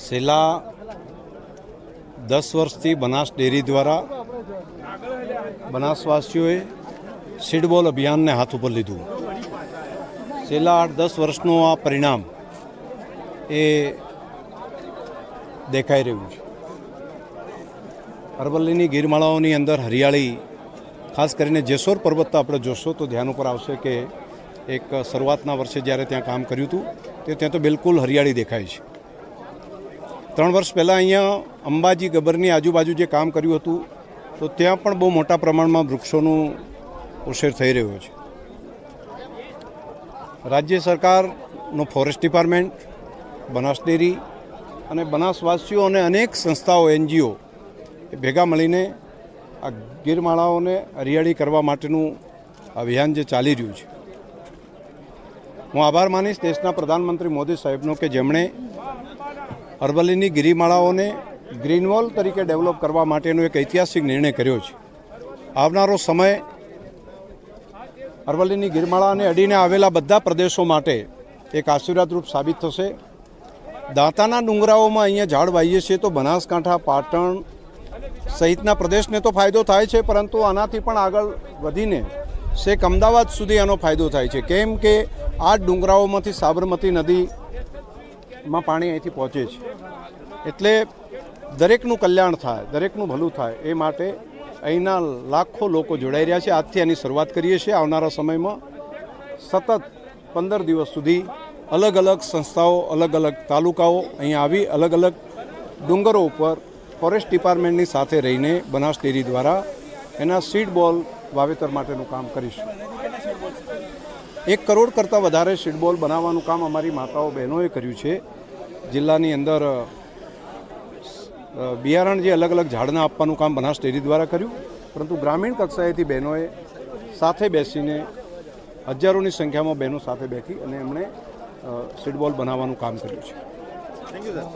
છેલ્લા 10 વર્ષથી બનાસ ડેરી દ્વારા બનાસવાસીઓએ સીડબોલ અભિયાનને હાથ ઉપર લીધું. છેલ્લા 8-10 વર્ષનું આ પરિણામ એ દેખાઈ રહ્યું છે. અરવલ્લીની ગીરમાળાઓની અંદર હરિયાળી, ખાસ કરીને જેસોર પર્વત આપણે જોશો તો ધ્યાન ઉપર આવશે કે એક શરૂઆતના વર્ષે જ્યારે ત્યાં કામ કર્યું હતું તે ત્યાં તો બિલકુલ હરિયાળી દેખાય છે. 3 વર્ષ પહેલાં અહીંયા અંબાજી ગબ્બરની આજુબાજુ જે કામ કર્યું હતું તો ત્યાં પણ બહુ મોટા પ્રમાણમાં વૃક્ષોનું ઉછેર થઈ રહ્યો છે. રાજ્ય સરકારનો ફોરેસ્ટ ડિપાર્ટમેન્ટ, બનાસ ડેરી અને બનાસવાસીઓ અને અનેક સંસ્થાઓ, NGO એ ભેગા મળીને આ ગીરમાળાઓને હરિયાળી કરવા માટેનું અભિયાન જે ચાલી રહ્યું છે, હું આભાર માનીશ દેશના પ્રધાનમંત્રી મોદી સાહેબનો કે જેમણે અરવલ્લીની ગિરિમાળાઓને ગ્રીન વોલ તરીકે ડેવલપ કરવા માટેનો એક ઐતિહાસિક નિર્ણય કર્યો છે. આવનારો સમય અરવલ્લીની ગિરમાળાને અડીને આવેલા બધા પ્રદેશો માટે એક આશીર્વાદરૂપ સાબિત થશે. દાંતાના ડુંગરાઓમાં અહીંયા ઝાડ વાવીએ છીએ તો બનાસકાંઠા, પાટણ સહિતના પ્રદેશને તો ફાયદો થાય છે, પરંતુ આનાથી પણ આગળ વધીને છેક અમદાવાદ સુધી આનો ફાયદો થાય છે. કેમ કે આ ડુંગરાઓમાંથી સાબરમતી નદીમાં પાણી અહીંથી પહોંચે છે. એટલે દરેકનું કલ્યાણ થાય, દરેકનું ભલું થાય એ માટે અહીંના લાખો લોકો જોડાઈ રહ્યા છે. આજથી આની શરૂઆત કરીએ છીએ. આવનારા સમયમાં સતત 15 દિવસ સુધી અલગ અલગ સંસ્થાઓ, અલગ અલગ તાલુકાઓ અહીંયા આવી અલગ અલગ ડુંગરો ઉપર ફોરેસ્ટ ડિપાર્ટમેન્ટની સાથે રહીને બનાસ ડેરી દ્વારા એના સીડ બોલ વાવેતર માટેનું કામ કરીશું. 1 કરોડ કરતાં વધારે સીડ બોલ બનાવવાનું કામ અમારી માતાઓ બહેનોએ કર્યું છે. જિલ્લાની અંદર બિયારણ જે અલગ અલગ ઝાડના આપવાનું કામ બનાસ ડેરી દ્વારા કર્યું, પરંતુ ગ્રામીણ કક્ષાએથી બહેનોએ સાથે બેસીને હજારોની સંખ્યામાં બહેનો સાથે બેઠી અને એમણે સીડ બોલ બનાવવાનું કામ કર્યું છે. Thank you sir.